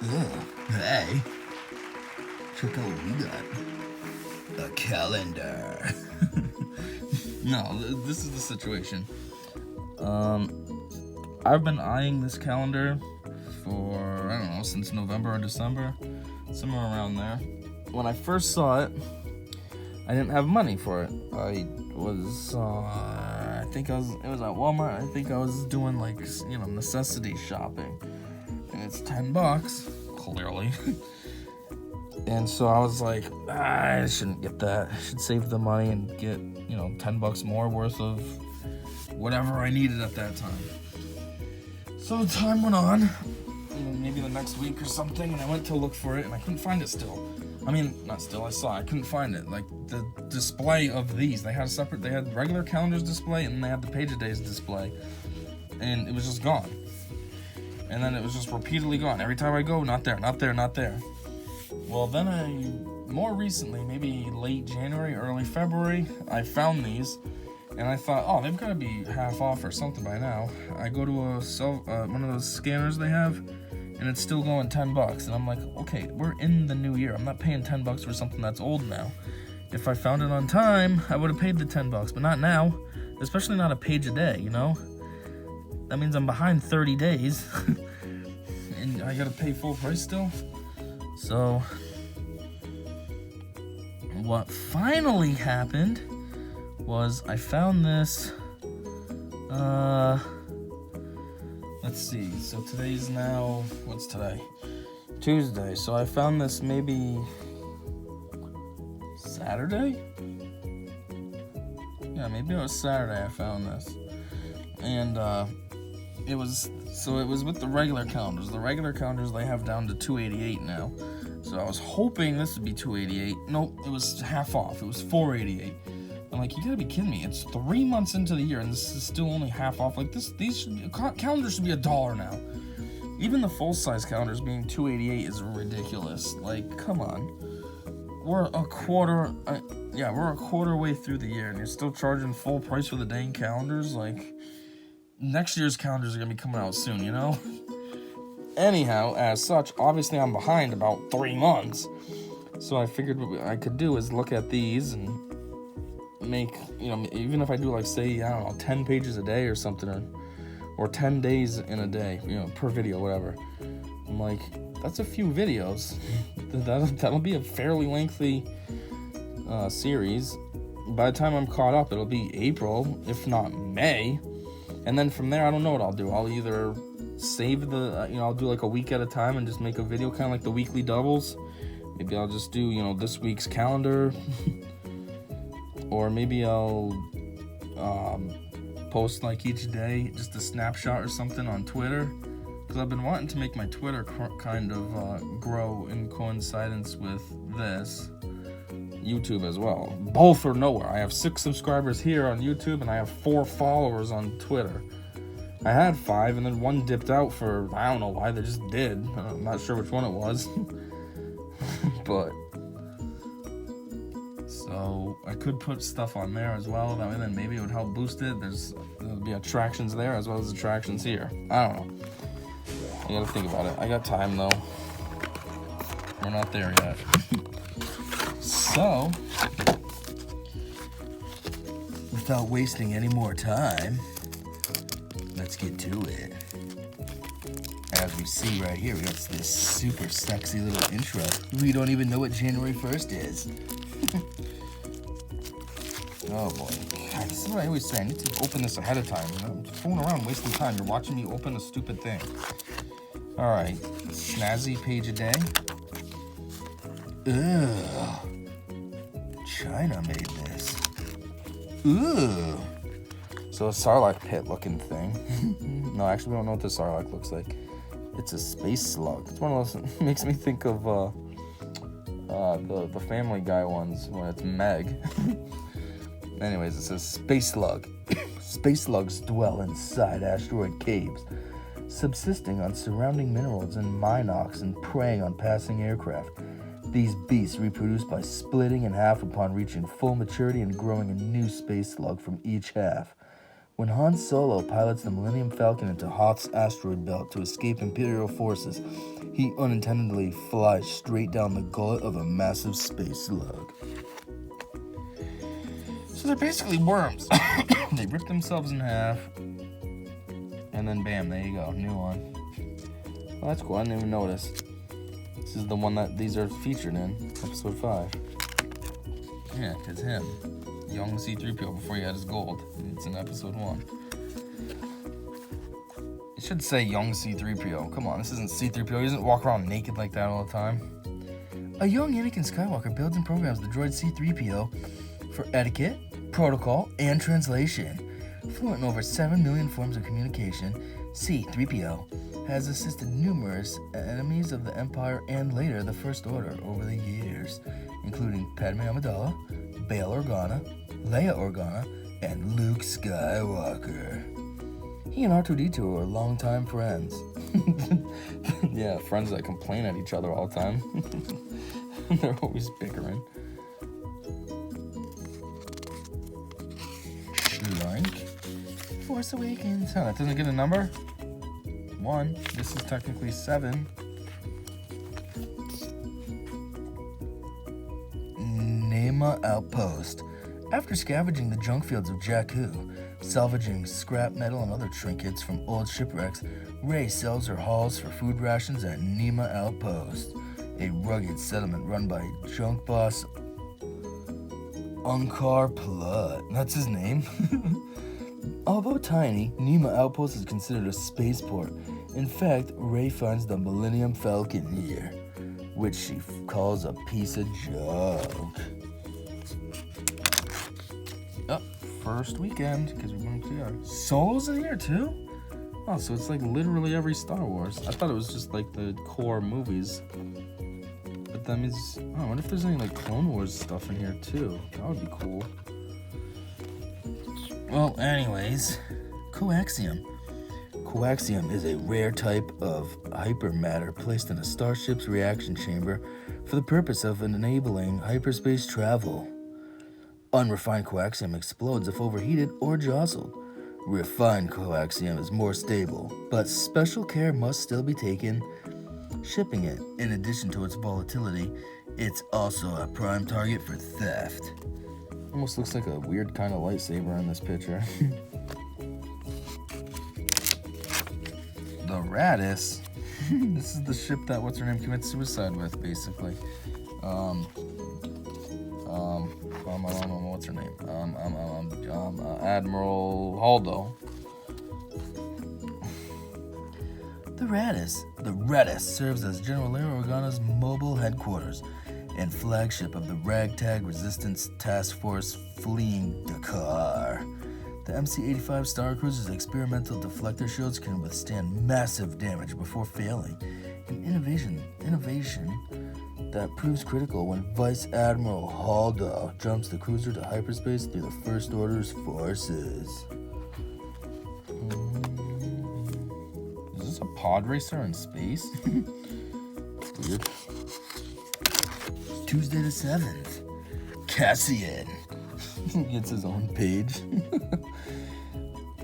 Hey, check out what we got. A calendar. No, this is the situation. I've been eyeing this calendar for, I don't know, since November or December, somewhere around there. When I first saw it, I didn't have money for it. It was at Walmart. I think I was doing necessity shopping. And it's $10, clearly. And so I was like, I shouldn't get that. I should save the money and get, $10 more worth of whatever I needed at that time. So time went on, maybe the next week or something, and I went to look for it, and I couldn't find it still. I mean, not still, I saw it, I couldn't find it. Like, the display of these, they had regular calendars display, and they had the page a days display, and it was just gone. And then it was just repeatedly gone. Every time I go, not there, not there, not there. Well, then more recently, maybe late January, early February, I found these, and I thought, oh, they've got to be half off or something by now. I go to one of those scanners they have, and it's still going $10. And I'm like, okay, we're in the new year. I'm not paying $10 for something that's old now. If I found it on time, I would have paid the $10, but not now. Especially not a page a day, That means I'm behind 30 days, and I gotta pay full price still. So, what finally happened was I found this, let's see, so today's now, what's today? Tuesday, so I found this maybe Saturday? Yeah, maybe it was Saturday I found this. And, it was with the regular calendars. The regular calendars they have down to $288 now. So I was hoping this would be $288. Nope, it was half off. It was $488. I'm like, you gotta be kidding me. It's 3 months into the year and this is still only half off. Like calendars should be $1 now. Even the full-size calendars being $288 is ridiculous. Like, come on. We're a quarter way through the year and you're still charging full price for the dang calendars. Like, next year's calendars are gonna be coming out soon, Anyhow, as such, obviously I'm behind about 3 months. So I figured what I could do is look at these and make, even if I do 10 pages a day or something, or 10 days in a day, per video, whatever. I'm like, that's a few videos. That'll be a fairly lengthy series. By the time I'm caught up, it'll be April, if not May. And then from there, I don't know what I'll do. I'll either save I'll do a week at a time and just make a video, kind of like the weekly doubles. Maybe I'll just do, this week's calendar. Or maybe I'll post each day, just a snapshot or something on Twitter. Because I've been wanting to make my Twitter kind of grow in coincidence with this. YouTube as well. Both are nowhere. I have 6 subscribers here on YouTube and I have 4 followers on Twitter. I had 5 and then 1 dipped out for, I don't know why, they just did. I'm not sure which one it was. But so I could put stuff on there as well. That way then maybe it would help boost it. There'll be attractions there as well as attractions here. I don't know. You gotta think about it. I got time though. We're not there yet. So, without wasting any more time, let's get to it. As we see right here, we got this super sexy little intro. We don't even know what January 1st is. Oh boy. God, this is what I always say. I need to open this ahead of time. I'm just fooling around, wasting time. You're watching me open a stupid thing. Alright. Snazzy page a day. Ugh. China made this. Ooh. So a Sarlacc pit looking thing. No, actually we don't know what the Sarlacc looks like. It's a space slug. It's one of those, makes me think of the Family Guy ones when it's Meg. Anyways, it says space slug. Space slugs dwell inside asteroid caves, subsisting on surrounding minerals and minox and preying on passing aircraft. These beasts reproduce by splitting in half upon reaching full maturity and growing a new space slug from each half. When Han Solo pilots the Millennium Falcon into Hoth's asteroid belt to escape Imperial forces, he unintendedly flies straight down the gullet of a massive space slug. So they're basically worms. They rip themselves in half, and then bam, there you go, new one. Well, that's cool, I didn't even notice. This is the one that these are featured in, episode 5. Yeah, because him, young C-3PO before he had his gold. It's in episode 1. It should say young C-3PO. Come on, this isn't C-3PO. He doesn't walk around naked like that all the time. A young Anakin Skywalker builds and programs the droid C-3PO for etiquette, protocol, and translation. Fluent in over 7 million forms of communication, C-3PO has assisted numerous enemies of the Empire and later the First Order over the years, including Padme Amidala, Bail Organa, Leia Organa, and Luke Skywalker. He and R2-D2 are longtime friends. Yeah, friends that complain at each other all the time. They're always bickering. Like Force Awakens. Huh, that doesn't get a number? 1. This is technically 7. Nema Outpost. After scavenging the junk fields of Jakku, salvaging scrap metal and other trinkets from old shipwrecks, Rey sells her hauls for food rations at Nema Outpost, a rugged settlement run by junk boss Unkar Plutt. That's his name. Although tiny, Nema Outpost is considered a spaceport. In fact, Rey finds the Millennium Falcon here, which she calls a piece of junk. Oh, first weekend, because we went to see Solo's in here too? Oh, so it's like literally every Star Wars. I thought it was just like the core movies. But that means, I wonder if there's any like Clone Wars stuff in here too. That would be cool. Well, anyways, coaxium. Coaxium is a rare type of hypermatter placed in a starship's reaction chamber for the purpose of enabling hyperspace travel. Unrefined coaxium explodes if overheated or jostled. Refined coaxium is more stable, but special care must still be taken shipping it. In addition to its volatility, it's also a prime target for theft. Almost looks like a weird kind of lightsaber in this picture. The Radis. This is the ship that what's-her-name commits suicide with, basically. What's her name? Admiral Holdo. The Radis serves as General Leia Organa's mobile headquarters and flagship of the Ragtag Resistance Task Force fleeing Dakar. The MC-85 Star Cruiser's experimental deflector shields can withstand massive damage before failing, an innovation that proves critical when Vice Admiral Holdo jumps the cruiser to hyperspace through the First Order's forces. Is this a pod racer in space? Weird. Tuesday the 7th. Cassian. He gets his own page.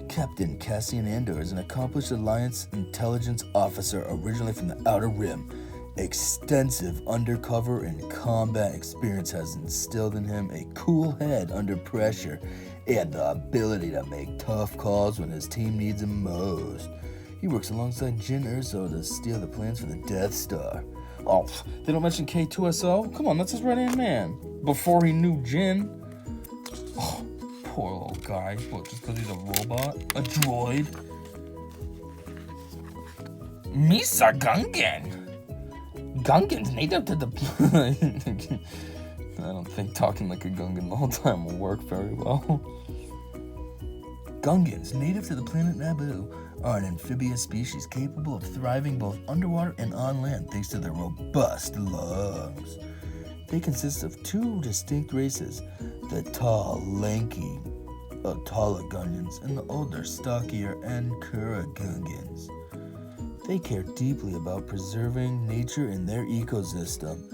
Captain Cassian Andor is an accomplished Alliance intelligence officer originally from the Outer Rim. Extensive undercover and combat experience has instilled in him a cool head under pressure and the ability to make tough calls when his team needs him most. He works alongside Jyn Erso to steal the plans for the Death Star. Oh, they don't mention K2SO? Come on, that's his right-hand man. Before he knew Jyn. Oh, poor little guy. What, just because he's a robot? A droid? Misa Gungan. Gungan's native to the planet. I don't think talking like a Gungan the whole time will work very well. Gungans, native to the planet Naboo, are an amphibious species capable of thriving both underwater and on land thanks to their robust lungs. They consist of 2 distinct races, the tall, lanky Atala Gungans and the older, stockier Ankura Gungans. They care deeply about preserving nature and their ecosystem.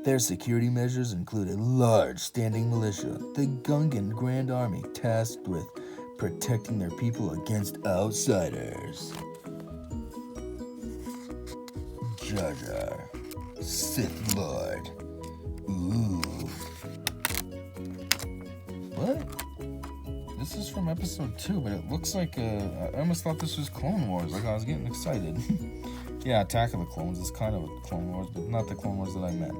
Their security measures include a large standing militia, the Gungan Grand Army, tasked with protecting their people against outsiders. Jar Jar, Sith Lord. Ooh. What? This is from episode 2, but it looks like I almost thought this was Clone Wars. Like, I was getting excited. Yeah, Attack of the Clones is kind of a Clone Wars, but not the Clone Wars that I meant.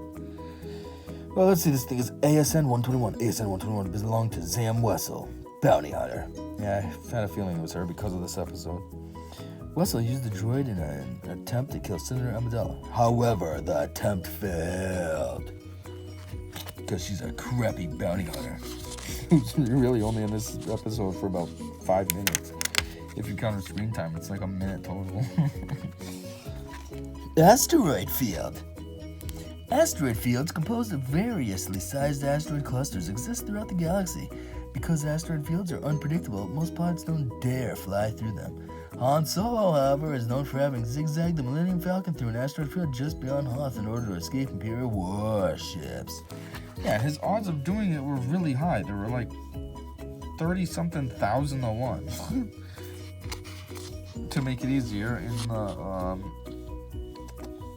Well, let's see. This thing is ASN 121. ASN 121 belonged to Zam Wessel, bounty hunter. Yeah, I had a feeling it was her because of this episode. Wessel used the droid in an attempt to kill Senator Amidala. However, the attempt failed. Because she's a crappy bounty hunter. Who's really only in this episode for about 5 minutes. If you count her screen time, it's like a minute total. Asteroid field. Asteroid fields composed of variously sized asteroid clusters exist throughout the galaxy. Because asteroid fields are unpredictable, most pilots don't dare fly through them. Han Solo, however, is known for having zigzagged the Millennium Falcon through an asteroid field just beyond Hoth in order to escape Imperial warships. Yeah, his odds of doing it were really high. There were like 30-something thousand to 1. To make it easier, in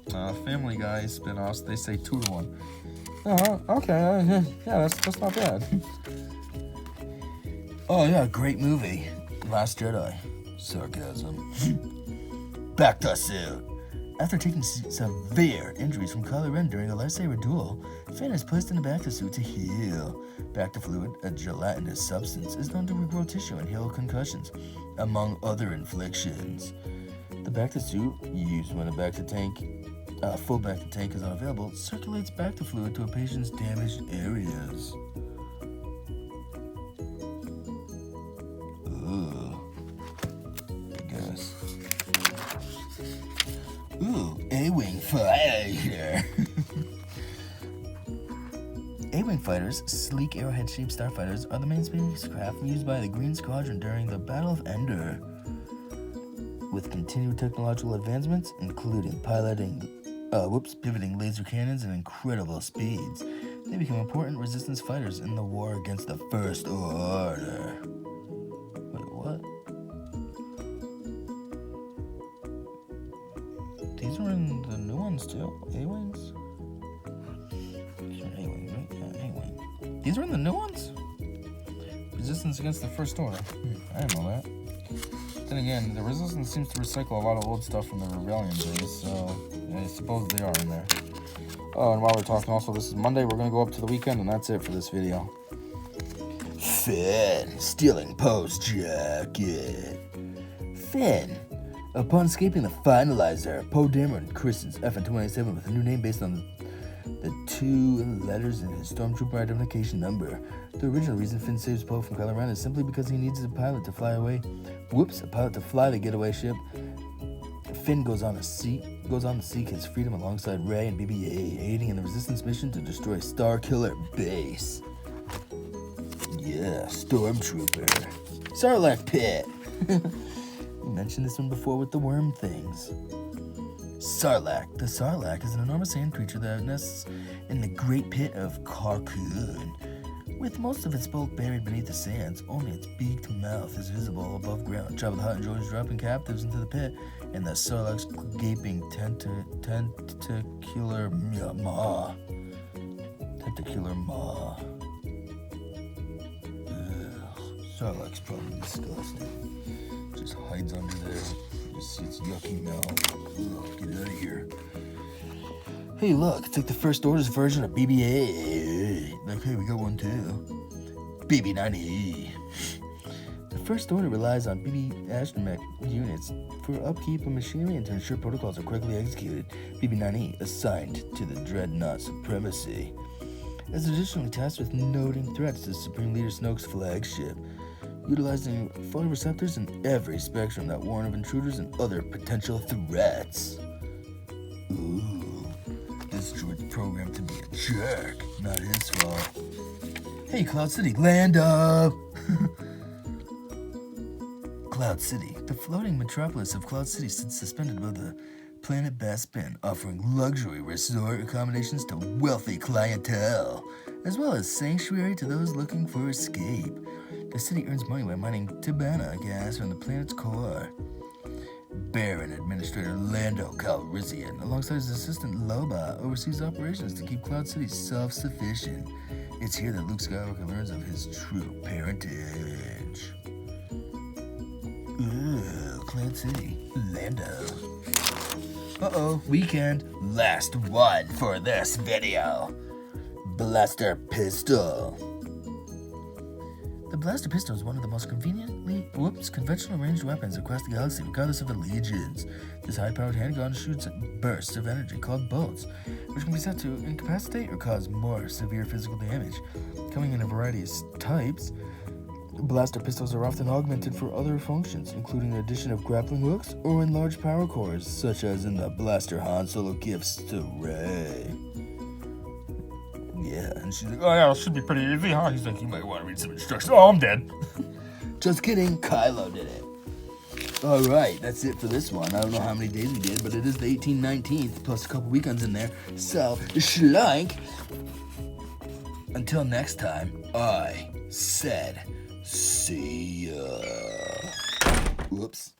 the Family Guy spin-offs, they say 2 to 1. Oh, okay. Yeah, that's not bad. Oh, yeah, great movie. Last Jedi. Sarcasm. Back to suit. After taking severe injuries from Kylo Ren during a lightsaber duel, Finn is placed in a Bacta suit to heal. Bacta fluid, a gelatinous substance, is known to regrow tissue and heal concussions, among other inflictions. The Bacta suit, used when a Bacta tank, full Bacta tank is unavailable, circulates Bacta fluid to a patient's damaged areas. Ooh, A-Wing fighter. A-Wing fighters, sleek arrowhead-shaped starfighters, are the main spacecraft used by the Green Squadron during the Battle of Endor. With continued technological advancements, including pivoting laser cannons and incredible speeds, they become important resistance fighters in the war against the First Order. Wait, what? These are in the new ones too? A-Wings? These are A-Wing, right? Yeah, A-Wing. These are in the new ones? Resistance against the First Order. I didn't know that. Then again, the Resistance seems to recycle a lot of old stuff from the Rebellion days, so I suppose they are in there. Oh, and while we're talking also, this is Monday. We're going to go up to the weekend, and that's it for this video. Finn stealing Poe's jacket. Finn. Upon escaping the Finalizer, Poe Dameron christens FN-297 with a new name based on the 2 letters in his Stormtrooper identification number. The original reason Finn saves Poe from Kylo Ren is simply because he needs a pilot to fly the getaway ship. Finn goes on to seek his freedom alongside Rey and BB-8, aiding in the Resistance mission to destroy Starkiller Base. Yeah, Stormtrooper. Sarlacc Pit. We mentioned this one before with the worm things. Sarlacc. The Sarlacc is an enormous sand creature that nests in the Great Pit of Carcoon. With most of its bulk buried beneath the sands, only its beaked mouth is visible above ground. Jabba the Hutt enjoys dropping captives into the pit, and the Sarlacc's gaping tentacular maw. Sarlacc's probably disgusting. Just hides under there. Just see its yucky mouth. Ugh, get out of here. Hey, look, it's like the First Order's version of BB-8. Like, hey, we got one too. BB-9E. The First Order relies on BB astromech units for upkeep of machinery and to ensure protocols are correctly executed. BB-9E assigned to the Dreadnought Supremacy is additionally tasked with noting threats to Supreme Leader Snoke's flagship, utilizing photoreceptors in every spectrum that warn of intruders and other potential threats. Ooh, this droid's programmed to be a jerk, not his fault. Hey, Cloud City, land up! Cloud City. The floating metropolis of Cloud City sits suspended above the planet Bespin, offering luxury resort accommodations to wealthy clientele, as well as sanctuary to those looking for escape. The city earns money by mining Tibanna gas from the planet's core. Baron Administrator Lando Calrissian, alongside his assistant Loba, oversees operations to keep Cloud City self-sufficient. It's here that Luke Skywalker learns of his true parentage. Ooh, Cloud City. Lando. Uh-oh, weekend. Last one for this video. Blaster Pistol. The Blaster Pistol is one of the most conventional ranged weapons across the galaxy, regardless of allegiance. This high-powered handgun shoots bursts of energy called bolts, which can be set to incapacitate or cause more severe physical damage. Coming in a variety of types, blaster pistols are often augmented for other functions, including the addition of grappling hooks or enlarged power cores, such as in the Blaster Han Solo gifts to Rey. Yeah, and she's like, oh yeah, it should be pretty easy, huh? He's like, you might want to read some instructions. Oh, I'm dead. Just kidding, Kylo did it. Alright, that's it for this one. I don't know how many days we did, but it is the 18th, 19th, plus a couple weekends in there. So, schlank. Until next time, I said, see ya. Whoops.